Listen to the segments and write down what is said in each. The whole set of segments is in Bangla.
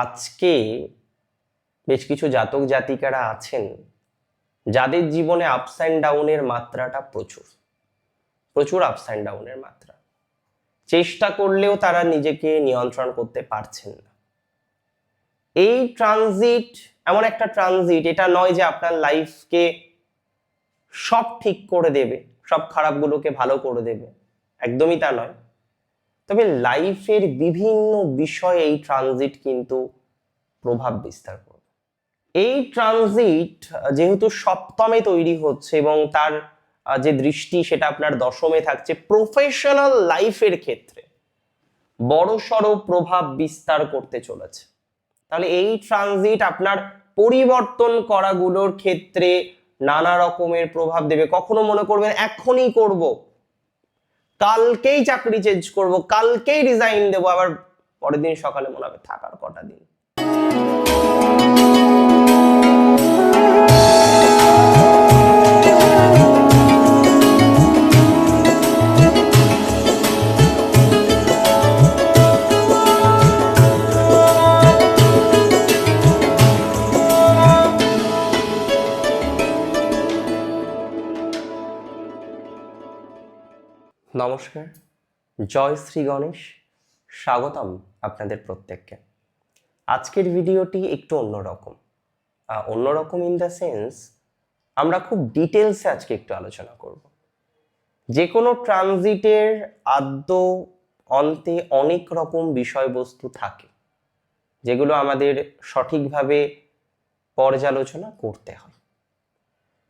আজকে বেশ কিছু জাতক জাতিকারা আছেন যাদের জীবনে আপস অ্যান্ড ডাউনের মাত্রাটা প্রচুর প্রচুর আপস অ্যান্ড ডাউনের মাত্রা। চেষ্টা করলেও তারা নিজেকে নিয়ন্ত্রণ করতে পারছেন না। এই ট্রানজিট এমন একটা ট্রানজিট, এটা নয় যে আপনার লাইফকে সব ঠিক করে দেবে, সব খারাপগুলোকে ভালো করে দেবে, একদমই তা নয়। তবে লাইফের বিভিন্ন বিষয়ে এই ট্রানজিট কিন্তু প্রভাব বিস্তার করবে। এই ট্রানজিট যেহেতু সপ্তমে তৈরি হচ্ছে এবং তার যে দৃষ্টি সেটা আপনার দশমে থাকছে, প্রফেশনাল লাইফের ক্ষেত্রে বড়সড় প্রভাব বিস্তার করতে চলেছে। তাহলে এই ট্রানজিট আপনার পরিবর্তন করাগুলোর ক্ষেত্রে নানা রকমের প্রভাব দেবে। কখনো মনে করবেন এখনই করব, কালকেই চাকরি চেঞ্জ করব, কালকেই রিজাইন দেবো, আবার পরের দিন সকালে মনে হবে থাকার কটা দিন। নমস্কার, জয় শ্রী গণেশ, স্বাগতম আপনাদের প্রত্যেককে। আজকের ভিডিওটি একটু অন্যরকম ইন দ্য সেন্স আমরা খুব ডিটেলসে আজকে একটু আলোচনা করব। যে কোনো ট্রানজিটের আদ্য অন্তে অনেক রকম বিষয়বস্তু থাকে যেগুলো আমাদের সঠিকভাবে পর্যালোচনা করতে হয়।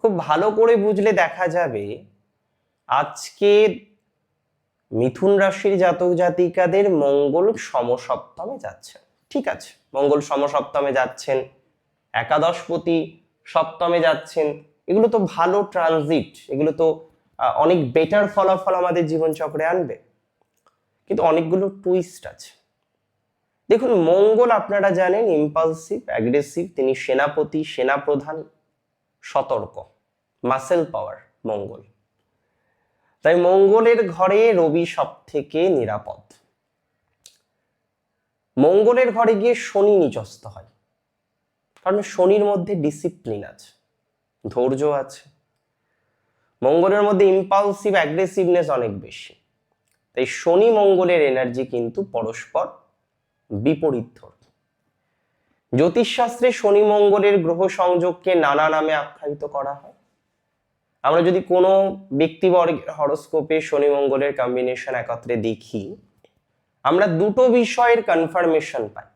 খুব ভালো করে বুঝলে দেখা যাবে আজকে মিথুন রাশির জাতক জাতিকাদের মঙ্গল সমসপ্তমে যাচ্ছে। ঠিক আছে, মঙ্গল সমসপ্তমে যাচ্ছেন, একাদশপতি সপ্তমে যাচ্ছেন, এগুলো তো ভালো ট্রানজিট, এগুলো তো অনেক বেটার ফলাফল আমাদের জীবনচক্রে আনবে। কিন্তু অনেকগুলো টুইস্ট আছে। দেখুন, মঙ্গল আপনারা জানেন ইম্পালসিভ, অ্যাগ্রেসিভ, তিনি সেনাপতি, সেনাপ্রধান, সতর্ক, মাসেল পাওয়ার মঙ্গল। তাই মঙ্গলের ঘরে রবি সব থেকে নিরাপদ। মঙ্গলের ঘরে গিয়ে শনি নিচস্থ হয়, কারণ শনির মধ্যে ডিসিপ্লিন আছে, ধৈর্য আছে। মঙ্গলের মধ্যে ইম্পালসিভ অ্যাগ্রেসিভনেস অনেক বেশি। তাই শনি মঙ্গলের এনার্জি কিন্তু পরস্পর বিপরীত ধর্মী। জ্যোতিষশাস্ত্রে শনি মঙ্গলের গ্রহ সংযোগকে নানা নামে আখ্যায়িত করা হয়। আমরা যদি কোনো ব্যক্তিবর্গের হরোস্কোপে শনি মঙ্গলের কম্বিনেশন একত্রে দেখি, আমরা দুটো বিষয়ের কনফার্মেশন পাই।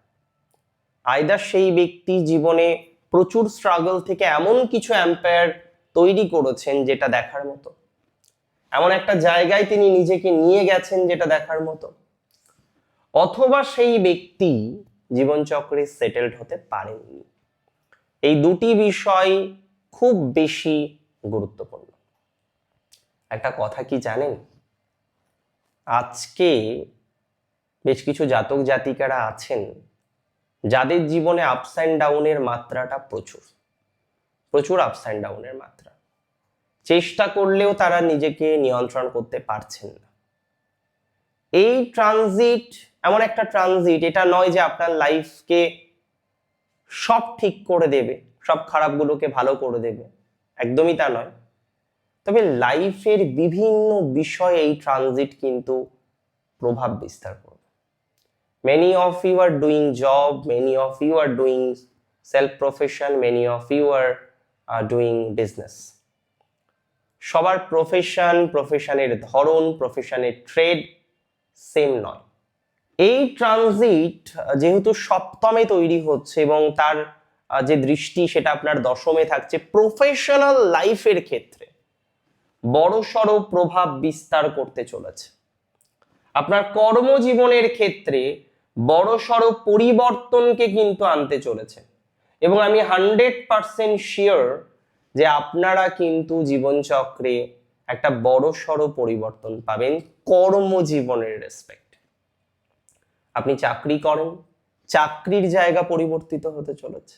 আইদার সেই ব্যক্তি জীবনে প্রচুর স্ট্রাগল থেকে এমন কিছু অ্যাম্পায়ার তৈরি করেছেন যেটা দেখার মতো, এমন একটা জায়গায় তিনি নিজেকে নিয়ে গেছেন যেটা দেখার মতো, অথবা সেই ব্যক্তি জীবনচক্রে সেটেলড হতে পারেননি। এই দুটি বিষয় খুব বেশি গুরুত্বপূর্ণ। একটা কথা কি জানেন, আজকে বেশ কিছু জাতক জাতিকারা আছেন যাদের জীবনে আপস অ্যান্ড ডাউনের মাত্রাটা প্রচুর আপস অ্যান্ড ডাউনের মাত্রা। চেষ্টা করলেও তারা নিজেকে নিয়ন্ত্রণ করতে পারছেন না। এই ট্রানজিট এমন একটা ট্রানজিট, এটা নয় যে আপনার লাইফকে সব ঠিক করে দেবে, সব খারাপগুলোকে ভালো করে দেবে, একদমই তা নয়। তবে লাইফের বিভিন্ন বিষয়ে এই ট্রানজিট কিন্তু প্রভাব বিস্তার করবে। Many of you are doing job, many of you are doing self profession, many of you are doing business. সবার প্রফেশনের ধরন, প্রফেশনের ট্রেড সেম নয়। এই ট্রানজিট যেহেতু সপ্তমে তৈরি হচ্ছে এবং তার যে দৃষ্টি সেটা আপনার দশমে থাকছে, প্রফেশনাল লাইফের ক্ষেত্রে বড়সড় প্রভাব বিস্তার করতে চলেছে। আপনার কর্মজীবনের ক্ষেত্রে বড়সড় পরিবর্তনকে কিন্তু আনতে চলেছে এবং আমি 100% শিওর যে আপনারা কিন্তু জীবনচক্রে একটা বড়সড় পরিবর্তন পাবেন কর্মজীবনের রেসপেক্ট। আপনি চাকরি করেন, চাকরির জায়গা পরিবর্তিত হতে চলেছে।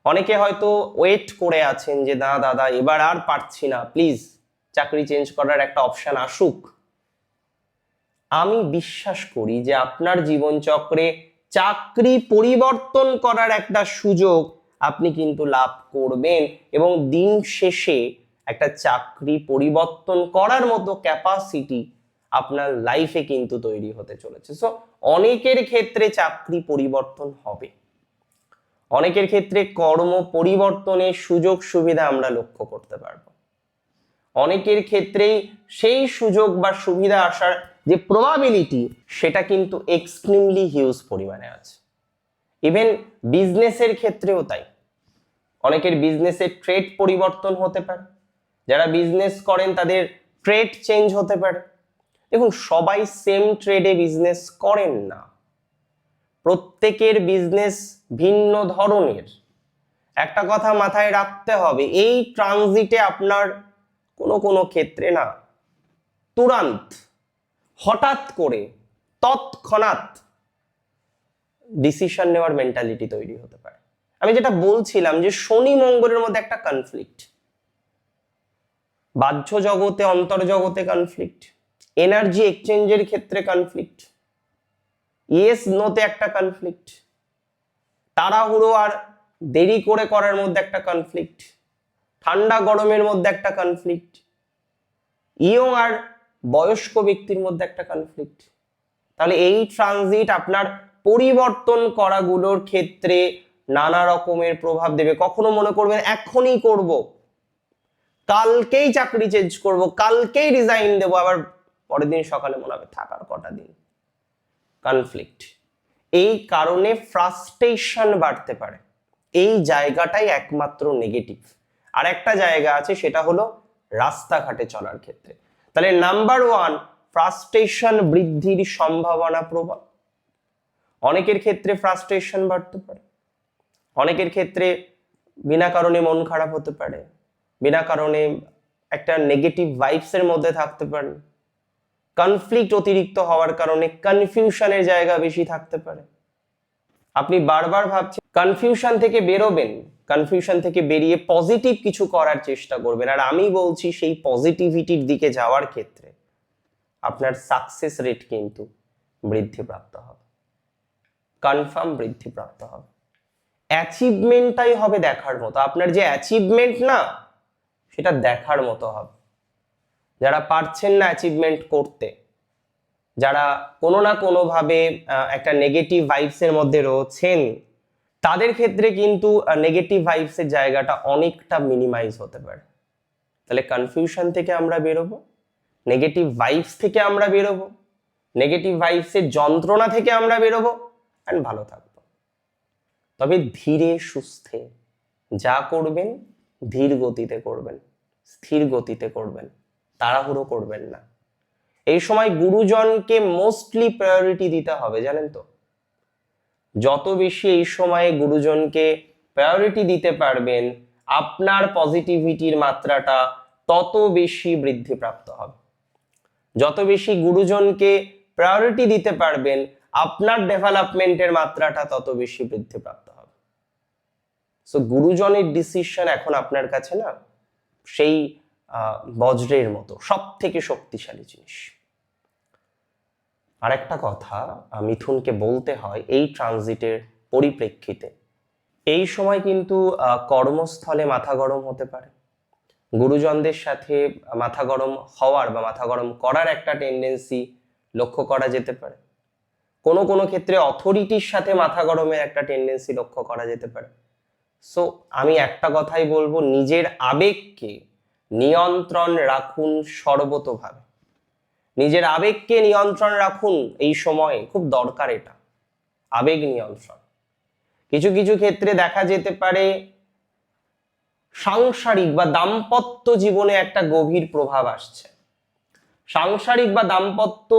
অনেকে হয়তো ওয়েট করে আছেন যে না দাদা এবার আর পারছি না, প্লিজ চাকরি চেঞ্জ করার একটা অপশন আসুক। আমি বিশ্বাস করি যে আপনার জীবনচক্রে চাকরি পরিবর্তন করার একটা সুযোগ আপনি কিন্তু লাভ করবেন, এবং দিন শেষে একটা চাকরি পরিবর্তন করার মতো ক্যাপাসিটি আপনার লাইফে কিন্তু তৈরি হতে চলেছে। সো অনেকের ক্ষেত্রে চাকরি পরিবর্তন হবে, অনেকের ক্ষেত্রে কর্ম পরিবর্তনের সুযোগ সুবিধা আমরা লক্ষ্য করতে পারবো, অনেকের ক্ষেত্রেই সেই সুযোগ বা সুবিধা আসার যে প্রবাবিলিটি সেটা কিন্তু এক্সট্রিমলি হিউজ পরিমাণে আছে। ইভেন বিজনেসের ক্ষেত্রেও তাই, অনেকের বিজনেসের ট্রেড পরিবর্তন হতে পারে, যারা বিজনেস করেন তাদের ট্রেড চেঞ্জ হতে পারে। দেখুন, সবাই সেম ট্রেডে বিজনেস করেন না, প্রত্যেকের বিজনেস ভিন্ন ধরনের। একটা কথা মাথায় রাখতে হবে, এই ট্রানজিটে আপনার কোনো কোনো ক্ষেত্রে না তুরান্ত, হঠাৎ করে, তৎক্ষণাৎ ডিসিশন নেওয়ার মেন্টালিটি তৈরি হতে পারে। আমি যেটা বলছিলাম যে শনি মঙ্গলের মধ্যে একটা কনফ্লিক্ট, বাহ্য জগতে অন্তর্জগতে কনফ্লিক্ট, এনার্জি এক্সচেঞ্জের ক্ষেত্রে কনফ্লিক্ট, ইয়েস নোতে একটা কনফ্লিক্ট, তাড়াহুড়ো আর দেরি করে করার মধ্যে একটা কনফ্লিক্ট, ঠান্ডা গরমের মধ্যে একটা কনফ্লিক্ট, ইয়ং আর বয়স্ক ব্যক্তির মধ্যে একটা কনফ্লিক্ট। তাহলে এই ট্রানজিট আপনার পরিবর্তন করাগুলোর ক্ষেত্রে নানা রকমের প্রভাব দেবে। কখনো মনে করবেন এখনই করব, কালকেই চাকরি চেঞ্জ করব, কালকেই রিজাইন দেবো, আবার পরের দিন সকালে মনে হবে থাকার কটা দিন। কনফ্লিক্ট, এই কারণে ফ্রাস্ট্রেশন বাড়তে পারে। এই জায়গাটাই একমাত্র নেগেটিভ। আর একটা জায়গা আছে, সেটা হলো রাস্তাঘাটে চলার ক্ষেত্রে। তাহলে নাম্বার 1, ফ্রাস্ট্রেশন বৃদ্ধির সম্ভাবনা প্রবল। অনেকের ক্ষেত্রে ফ্রাস্ট্রেশন বাড়তে পারে, অনেকের ক্ষেত্রে বিনা কারণে মন খারাপ হতে পারে, বিনা কারণে একটা নেগেটিভ ভাইবসের মধ্যে থাকতে পারে, কনফ্লিক্ট অতিরিক্ত হওয়ার কারণে কনফিউশনের জায়গা বেশি থাকতে পারে। আপনি বারবার ভাবছেন, কনফিউশন থেকে বেরোবেন, কনফিউশন থেকে বেরিয়ে পজিটিভ কিছু করার চেষ্টা করবেন। আর আমি বলছি, সেই পজিটিভিটির দিকে যাওয়ার ক্ষেত্রে আপনার সাকসেস রেট কিন্তু বৃদ্ধিপ্রাপ্ত হবে, কনফার্ম বৃদ্ধিপ্রাপ্ত হবে। অ্যাচিভমেন্টটাই হবে দেখার মতো। আপনার যে অ্যাচিভমেন্ট না, সেটা দেখার মতো হবে। যারা পারছেন না অ্যাচিভমেন্ট করতে, যারা কোনো না কোনোভাবে একটা নেগেটিভ ভাইবসের মধ্যে রয়েছেন, তাদের ক্ষেত্রে কিন্তু নেগেটিভ ভাইবসের জায়গাটা অনেকটা মিনিমাইজ হতে পারে। তাহলে কনফিউশন থেকে আমরা বেরোবো, নেগেটিভ ভাইবস থেকে আমরা বেরোবো, নেগেটিভ ভাইবসের যন্ত্রণা থেকে আমরা বেরোবো, অ্যান্ড ভালো থাকবো। তবে ধীরে সুস্থে যা করবেন, ধীর গতিতে করবেন, স্থির গতিতে করবেন, তাড়াহুড়ো করবেন না। এই সময় গুরুজনকে মোস্টলি প্রায়োরিটি দিতে হবে, জানেন তো। যত বেশি এই সময়ে গুরুজনকে প্রায়োরিটি দিতে পারবেন, আপনার পজিটিভিটির মাত্রাটা তত বেশি বৃদ্ধিপ্রাপ্ত হবে। যত বেশি গুরুজনকে প্রায়োরিটি দিতে পারবেন, আপনার ডেভেলপমেন্টের মাত্রাটা তত বেশি বৃদ্ধিপ্রাপ্ত হবে। সো গুরুজনের ডিসিশন এখন আপনার কাছে না সেই বজ্রের মতো, সব থেকে শক্তিশালী জিনিস। আর একটা কথা মিথুনকে বলতে হয় এই ট্রানজিটের পরিপ্রেক্ষিতে, এই সময় কিন্তু কর্মস্থলে মাথা গরম হতে পারে, গুরুজনদের সাথে মাথা গরম হওয়ার বা মাথা গরম করার একটা টেন্ডেন্সি লক্ষ্য করা যেতে পারে। কোনো কোনো ক্ষেত্রে অথরিটির সাথে মাথা গরমের একটা টেন্ডেন্সি লক্ষ্য করা যেতে পারে। সো আমি একটা কথাই বলবো, নিজের আবেগকে নিয়ন্ত্রণ রাখুন সর্বতোভাবে। নিজের আবেগকে নিয়ন্ত্রণ রাখুন, এই সময়ে খুব দরকার এটা, আবেগ নিয়ন্ত্রণ। কিছু কিছু ক্ষেত্রে দেখা যেতে পারে সাংসারিক বা দাম্পত্য জীবনে একটা গভীর প্রভাব আসছে। সাংসারিক বা দাম্পত্য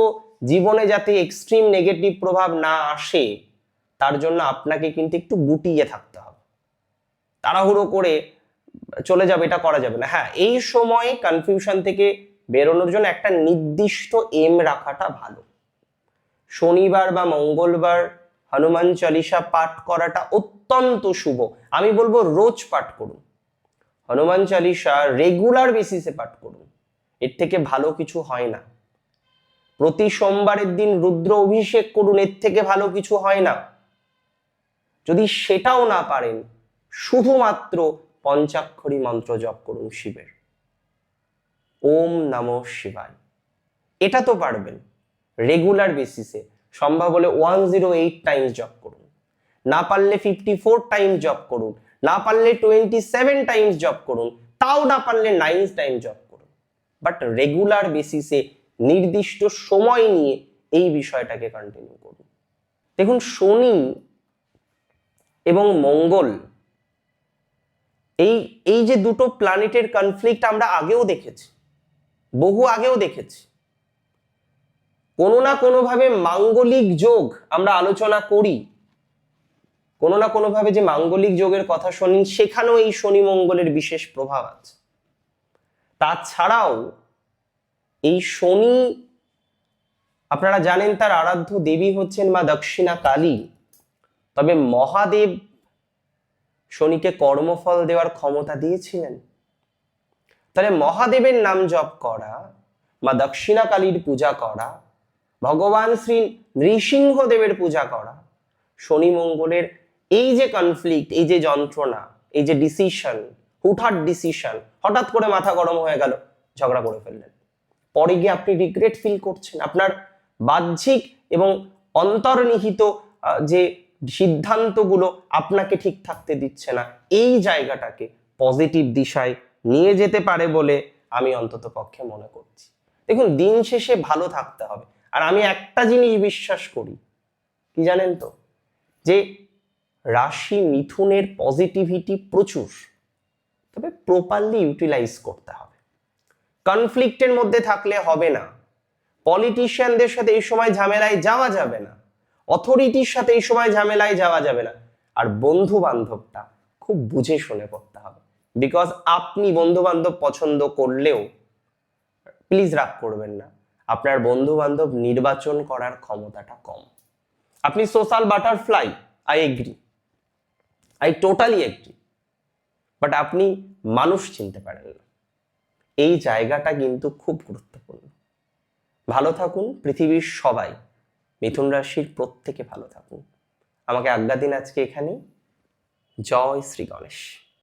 জীবনে যাতে এক্সট্রিম নেগেটিভ প্রভাব না আসে, তার জন্য আপনাকে কিন্তু একটু গুটিয়ে থাকতে হবে। তাড়াহুড়ো করে চলে যাবে, এটা করা যাবে না। হ্যাঁ, এই সময়ে কনফিউশন থেকে বেরোনোর জন্য একটা নির্দিষ্ট এম রাখাটা ভালো। শনিবার বা মঙ্গলবার হনুমান চালিসা পাঠ করাটা অত্যন্ত শুভ। আমি বলবো রোজ পাঠ করুন, হনুমান চালিসা রেগুলার বেসিসে পাঠ করুন, এর থেকে ভালো কিছু হয় না। প্রতি সোমবারের দিন রুদ্র অভিষেক করুন, এর থেকে ভালো কিছু হয় না। যদি সেটাও না পারেন, শুধুমাত্র পঞ্চাক্ষরী মন্ত্র জপ করুন শিবের, ওম নমঃ শিবায়। এটা তো পারবেন, রেগুলার বেসিসে সম্ভব হলে 108 টাইমস জপ করুন, না পারলে 54 টাইমস জপ করুন, না পারলে 27 টাইমস জপ করুন, তাও না পারলে 9 টাইমস জপ করুন। বাট রেগুলার বেসিসে নির্দিষ্ট সময় নিয়ে এই বিষয়টাকে কন্টিনিউ করুন। দেখুন, শনি এবং মঙ্গল, এই যে দুটো প্ল্যানেটের কনফ্লিক্ট আমরা আগেও দেখেছি, বহু আগেও দেখেছি। কোনো না কোনোভাবে মাঙ্গলিক যোগ আমরা আলোচনা করি, কোনো না কোনোভাবে যে মাঙ্গলিক যোগের কথা শুনি, সেখানেও এই শনি মঙ্গলের বিশেষ প্রভাব আছে। তাছাড়াও এই শনি, আপনারা জানেন তার আরাধ্য দেবী হচ্ছেন মা দক্ষিণা কালী। তবে মহাদেব শনিকে কর্মফল দেওয়ার ক্ষমতা দিয়েছিলেন। তাহলে মহাদেবের নাম জপ করা, মা দক্ষিণা কালীর পূজা করা, ভগবান শ্রী নৃসিংহদেবের পূজা করা, শনি মঙ্গলের এই যে কনফ্লিক্ট, এই যে যন্ত্রণা, এই যে ডিসিশন, হুটহাট ডিসিশন, হঠাৎ করে মাথা গরম হয়ে গেল, ঝগড়া করে ফেললেন, পরে গিয়ে আপনি রিগ্রেট ফিল করছেন, আপনার বাহ্যিক এবং অন্তর্নিহিত যে সিদ্ধান্তগুলো আপনাকে ঠিক থাকতে দিচ্ছে না, এই জায়গাটাকে পজিটিভ দিশায় নিয়ে যেতে পারে বলে আমি অন্তত পক্ষে মনে করছি। দেখুন, দিন শেষে ভালো থাকতে হবে। আর আমি একটা জিনিস বিশ্বাস করি, কি জানেন তো, যে রাশি মিথুনের পজিটিভিটি প্রচুর, তবে প্রপারলি ইউটিলাইজ করতে হবে। কনফ্লিক্টের মধ্যে থাকলে হবে না, পলিটিশিয়ানদের সাথে এই সময় ঝামেলায় যাওয়া যাবে না, অথরিটির সাথে এই সময় ঝামেলায় যাওয়া যাবে না। আর বন্ধু বান্ধবটা খুব বুঝে শুনে করতে হবে, বিকজ আপনি বন্ধু বান্ধব পছন্দ করলেও, প্লিজ রাগ করবেন না, আপনার বন্ধু বান্ধব নির্বাচন করার ক্ষমতাটা কম। আপনি social butterfly, I agree, I totally agri, but আপনি মানুষ চিনতে পারেন না। এই জায়গাটা কিন্তু খুব গুরুত্বপূর্ণ। ভালো থাকুন পৃথিবীর সবাই, মিথুন রাশির প্রত্যেকে ভালো থাকুন। আমাকে আজ্ঞা দিন আজকে এখানেই। জয় শ্রী গণেশ।